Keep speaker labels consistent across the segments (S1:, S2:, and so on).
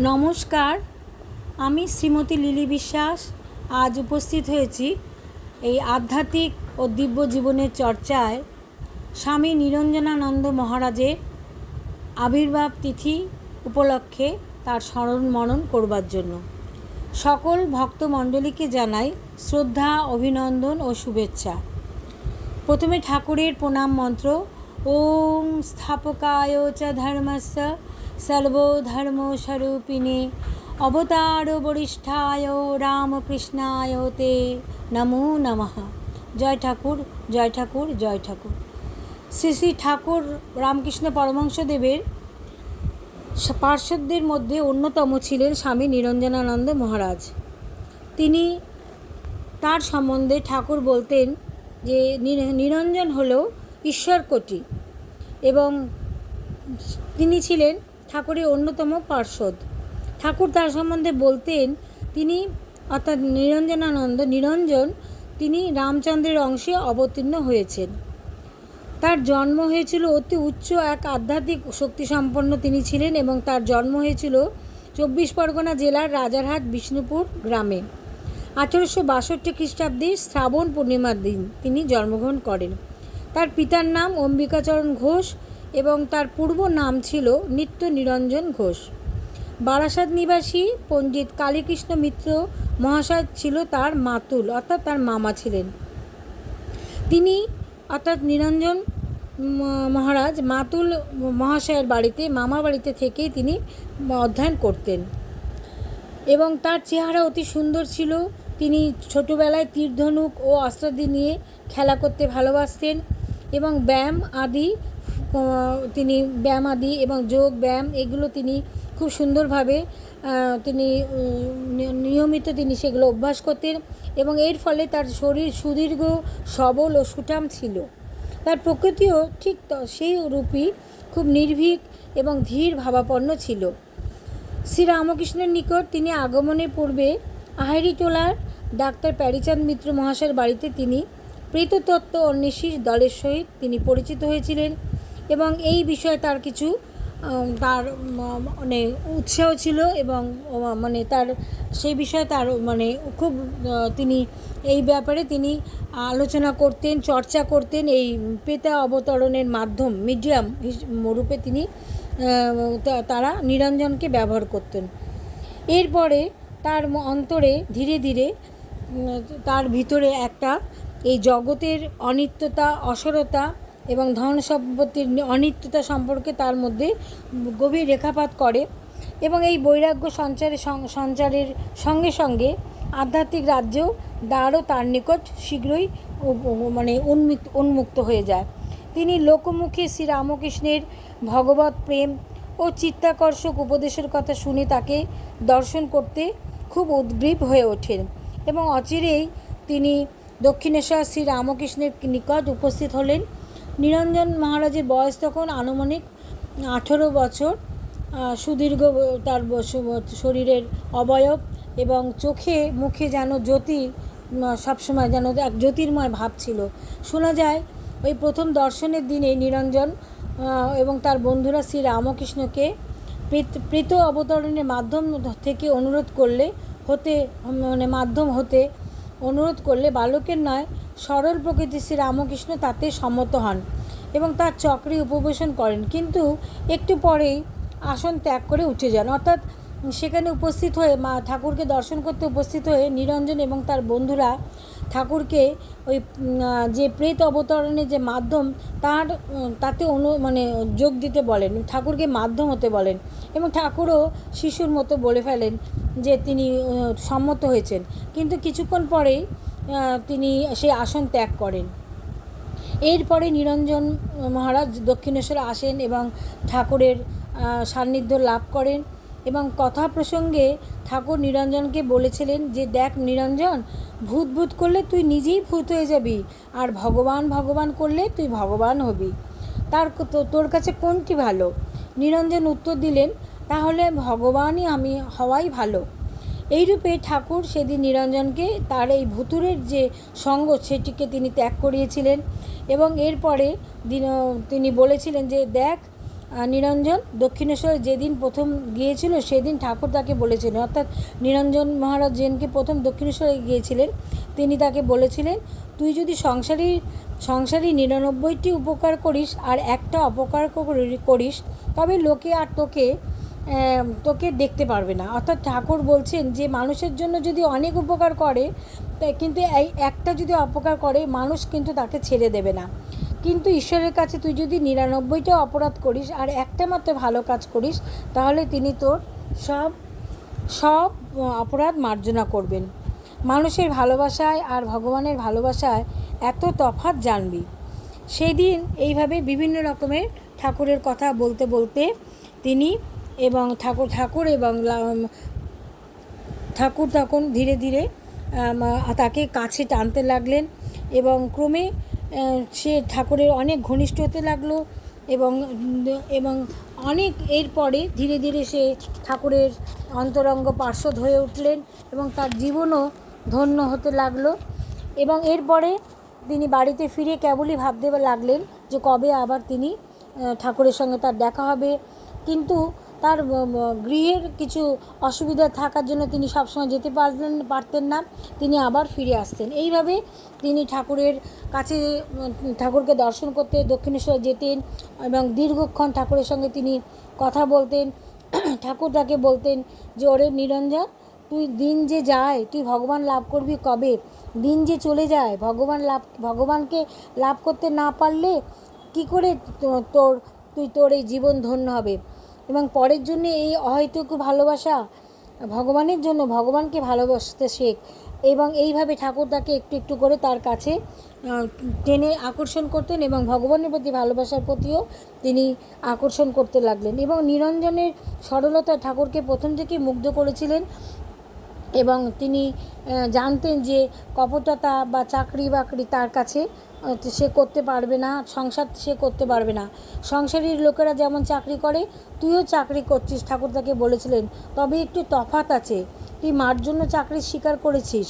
S1: নমস্কার, আমি শ্রীমতী লিলি বিশ্বাস আজ উপস্থিত হয়েছি এই আধ্যাত্মিক ও দিব্য জীবনের চর্চায় স্বামী নিরঞ্জনানন্দ মহারাজের আবির্ভাব তিথি উপলক্ষে তার স্মরণ মনন করবার জন্য। সকল ভক্তমণ্ডলীকে জানাই শ্রদ্ধা, অভিনন্দন ও শুভেচ্ছা। প্রথমে ঠাকুরের প্রণাম মন্ত্র। ওং স্থাপকায় চ ধর্মস্য সর্বধর্মস্বরূপিণে অবতার বরিষ্ঠায় রামকৃষ্ণায় তে নমো নমঃ। জয় ঠাকুর, জয় ঠাকুর, জয় ঠাকুর। শ্রী শ্রী ঠাকুর রামকৃষ্ণ পরমহংসদেবের পার্শ্বদের মধ্যে অন্যতম ছিলেন স্বামী নিরঞ্জনানন্দ মহারাজ। তার সম্বন্ধে ঠাকুর বলতেন যে নিরঞ্জন হল ঈশ্বরকোটি এবং তিনি ছিলেন ঠাকুরের অন্যতম পার্ষদ। ঠাকুর তার সম্বন্ধে বলতেন তিনি অর্থাৎ নিরঞ্জন তিনি রামচন্দ্রের অংশে অবতীর্ণ হয়েছেন। তার জন্ম হয়েছিল অতি উচ্চ এক আধ্যাত্মিক শক্তিসম্পন্ন তিনি ছিলেন এবং তার জন্ম হয়েছিল ২৪ পরগনা জেলার রাজারহাট বিষ্ণুপুর গ্রামে। ১৮৬২ খ্রিস্টাব্দে শ্রাবণ পূর্ণিমার দিন তিনি জন্মগ্রহণ করেন। তার পিতার নাম অম্বিকাচরণ ঘোষ এবং তার পূর্ব নাম ছিল নিত্য নিরঞ্জন ঘোষ। বারাসাত নিবাসী পণ্ডিত কালীকৃষ্ণ মিত্র মহাশয় ছিল তার মাতুল অর্থাৎ তার মামা ছিলেন। তিনি অর্থাৎ নিরঞ্জন মহারাজ মাতুল মহাশয়ের বাড়িতে মামা বাড়িতে থেকেই তিনি অধ্যয়ন করতেন এবং তার চেহারা অতি সুন্দর ছিল। তিনি ছোটোবেলায় তীরধনুক ও অস্ত্রাদি নিয়ে খেলা করতে ভালোবাসতেন এবং ব্যায়াম আদি এবং যোগ ব্যায়াম এগুলো তিনি খুব সুন্দরভাবে নিয়মিত সেগুলো অভ্যাস করতেন এবং এর ফলে তার শরীর সুদীর্ঘ, সবল ও সুঠাম ছিল। তার প্রকৃতিও ঠিক সেই রূপই খুব নির্ভীক এবং ধীর ভাবাপন্ন ছিল। শ্রীরামকৃষ্ণের নিকট তিনি আগমনের পূর্বে আহেরিটোলার ডাক্তার প্যারীচাঁদ মিত্র মহাশয়ের বাড়িতে তিনি প্রেততত্ত্ব অন্বেষী দলের সহিত তিনি পরিচিত হয়েছিলেন এবং এই বিষয়ে তার কিছু উৎসাহ ছিল এবং তার সেই বিষয়ে তার খুব তিনি এই ব্যাপারে তিনি আলোচনা করতেন, চর্চা করতেন। এই প্রেত অবতরণের মিডিয়াম রূপে তারা নিরঞ্জনকে ব্যবহার করতেন। এরপরে তার অন্তরে ধীরে ধীরে তার ভিতরে একটা এই জগতের অনিত্যতা, অসারতা এবং ধন সম্পত্তির অনিত্যতা সম্পর্কে তার মধ্যে গভীর রেখাপাত করে এবং এই বৈরাগ্য সঞ্চারের সঙ্গে সঙ্গে আধ্যাত্মিক রাজ্যেও দ্বারও তার নিকট শীঘ্রই উন্মুক্ত হয়ে যায়। তিনি লোকমুখে শ্রীরামকৃষ্ণের ভগবত প্রেম ও চিত্তাকর্ষক উপদেশের কথা শুনে তাকে দর্শন করতে খুব উদ্গ্রীব হয়ে ওঠেন এবং অচিরেই তিনি দক্ষিণেশ্বর শ্রীরামকৃষ্ণের নিকট উপস্থিত হলেন। নিরঞ্জন মহারাজের বয়স তখন আনুমানিক 18 বছর। সুদীর্ঘ তার শরীরের অবয়ব এবং চোখে মুখে যেন জ্যোতি, সবসময় যেন এক জ্যোতির্ময় ভাব ছিল। শোনা যায় ওই প্রথম দর্শনের দিনে নিরঞ্জন এবং তার বন্ধুরা শ্রীরামকৃষ্ণকে প্রেত অবতরণের মাধ্যম হতে বালকের নয় সরল প্রকৃতির শ্রীরামকৃষ্ণ তাতে সম্মত হন এবং তার চক্রে উপবেশন করেন, কিন্তু একটু পরেই আসন ত্যাগ করে উঠে যান। অর্থাৎ সেখানে উপস্থিত হয়ে ঠাকুরকে দর্শন করতে উপস্থিত হয়ে নিরঞ্জন এবং তার বন্ধুরা ঠাকুরকে ওই যে প্রেত অবতরণের যে মাধ্যম তাতে যোগ দিতে বলেন, ঠাকুরকে মাধ্যম হতে বলেন এবং ঠাকুরও শিশুর মতো বলে ফেলেন যে তিনি সম্মত হয়েছেন, কিন্তু কিছুক্ষণ পরেই তিনি সেই আসন ত্যাগ করেন। এরপরে নিরঞ্জন মহারাজ দক্ষিণেশ্বরে আসেন এবং ঠাকুরের সান্নিধ্য লাভ করেন এবং কথা প্রসঙ্গে ঠাকুর নিরঞ্জনকে বলেছিলেন যে দেখ নিরঞ্জন, ভূত করলে তুই নিজেই ভূত হয়ে যাবি আর ভগবান করলে তুই ভগবান হবি, তোর কাছে কোনটি ভালো? নিরঞ্জন উত্তর দিলেন, তাহলে ভগবানই আমি হওয়াই ভালো। এইরূপে ঠাকুর সেদিন নিরঞ্জনকে তার এই ভুতুরের যে সঙ্গ সেটিকে তিনি ত্যাগ করিয়েছিলেন এবং এরপরে তিনি বলেছিলেন যে দেখ নিরঞ্জন দক্ষিণেশ্বরে যেদিন প্রথম গিয়েছিল সেদিন ঠাকুর তাকে বলেছিলেন, অর্থাৎ নিরঞ্জন মহারাজ যেদিনকে প্রথম দক্ষিণেশ্বরে গিয়েছিলেন তিনি তাকে বলেছিলেন, তুই যদি সংসারী 99টি উপকার করিস আর একটা অপকার করিস তবে লোকে আর তোকে দেখতে পারবে না। অর্থাৎ ঠাকুর বলছেন যে মানুষের জন্য যদি অনেক উপকার করে কিন্তু এই একটা যদি অপকার করে মানুষ কিন্তু তাকে ছেড়ে দেবে না। কিন্তু ঈশ্বরের কাছে তুই যদি 99টা অপরাধ করিস আর একটা মাত্র ভালো কাজ করিস তাহলে তিনি তোর সব অপরাধ মার্জনা করবেন। মানুষের ভালোবাসায় আর ভগবানের ভালোবাসায় এত তফাৎ জানবি। সেই দিন এইভাবে বিভিন্ন রকমের ঠাকুরের কথা বলতে বলতে তিনি এবং ঠাকুর তখন ধীরে ধীরে তাকে কাছে টানতে লাগলেন এবং ক্রমে সে ঠাকুরের অনেক ঘনিষ্ঠ হতে লাগলো এবং অনেক এরপরে ধীরে ধীরে সে ঠাকুরের অন্তরঙ্গ পার্ষদ হয়ে উঠলেন এবং তার জীবনও ধন্য হতে লাগলো। এবং এরপরে তিনি বাড়িতে ফিরে কেবলই ভাবতে লাগলেন যে কবে আবার তিনি ঠাকুরের সঙ্গে তার দেখা হবে। কিন্তু তার গৃহের কিছু অসুবিধা থাকার জন্য তিনি সবসময় যেতে পারতেন না, তিনি আবার ফিরে আসতেন। এইভাবে তিনি ঠাকুরের কাছে ঠাকুরকে দর্শন করতে দক্ষিণেশ্বর যেতেন এবং দীর্ঘক্ষণ ঠাকুরের সঙ্গে তিনি কথা বলতেন। ঠাকুর তাকে বলতেন যে ওরে নিরঞ্জন, তুই দিন যে যায় তুই ভগবান লাভ করবি কবে? দিন যে চলে যায় ভগবানকে লাভ করতে না পারলে কি করে তোর এই জীবন ধন্য হবে? এবং পরের জন্য এই অহেতুক ভালোবাসা, ভগবানের জন্য ভগবানকে ভালোবাসতে শেখ। এবং এইভাবে ঠাকুর তাকে একটু একটু করে তার কাছে টেনে আকর্ষণ করতেন এবং ভগবানের প্রতি ভালোবাসার প্রতিও তিনি আকর্ষণ করতে লাগলেন। এবং নিরঞ্জনের সরলতা ঠাকুরকে প্রথম থেকেই মুগ্ধ করেছিলেন এবং তিনি জানতেন যে কপটতা বা চাকরি বাকরি তার কাছে সে করতে পারবে না, সংসার সে করতে পারবে না। সংসারীর লোকেরা যেমন চাকরি করে তুইও চাকরি করছিস, ঠাকুর তাকে বলেছিলেন, তবে একটু তফাৎ আছে, তুই মার জন্য চাকরি স্বীকার করেছিস,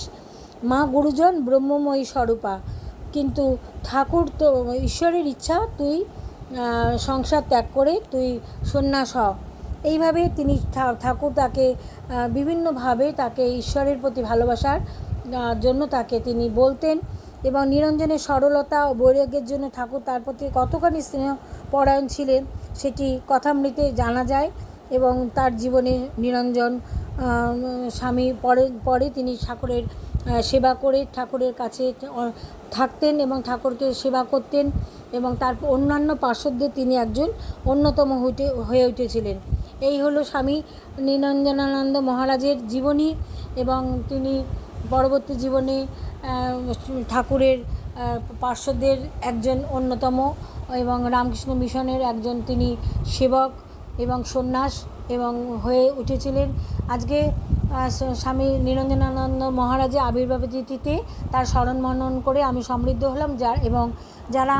S1: মা গুরুজন ব্রহ্মময়ী স্বরূপা, কিন্তু ঠাকুর তো ঈশ্বরের ইচ্ছা তুই সংসার ত্যাগ করে তুই সন্ন্যাস হ। এইভাবে তিনি ঠাকুর তাকে বিভিন্নভাবে তাকে ঈশ্বরের প্রতি ভালোবাসার জন্য তাকে তিনি বলতেন এবং নিরঞ্জনের সরলতা ও বৈরাগ্যের জন্য ঠাকুর তার প্রতি কতখানি স্নেহপরায়ণ ছিলেন সেটি কথামৃতে জানা যায়। এবং তার জীবনে নিরঞ্জন স্বামী পরে তিনি ঠাকুরের সেবা করে ঠাকুরের কাছে থাকতেন এবং ঠাকুরকে সেবা করতেন এবং তার অন্যান্য পার্শ্বদের তিনি একজন অন্যতম হয়ে উঠেছিলেন। এই হলো স্বামী নিরঞ্জনানন্দ মহারাজের জীবনী এবং তিনি পরবর্তী জীবনে ঠাকুরের পার্শ্বদের একজন অন্যতম এবং রামকৃষ্ণ মিশনের একজন তিনি সেবক এবং সন্ন্যাস এবং হয়ে উঠেছিলেন। আজকে স্বামী নিরঞ্জনানন্দ মহারাজের আবির্ভাব তিথিতে তার স্মরণ মনন করে আমি সমৃদ্ধ হলাম, এবং যারা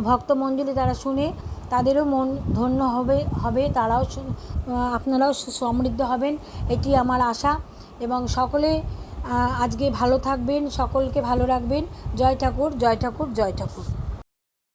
S1: ভক্তমণ্ডলী তারা শুনে তাদেরও মন ধন্য হবে তারাও আপনারাও সমৃদ্ধ হবেন, এটি আমার আশা। এবং সকলে আজকে ভালো থাকবেন, সকলকে ভালো রাখবেন। জয় ঠাকুর, জয় ঠাকুর, জয় ঠাকুর।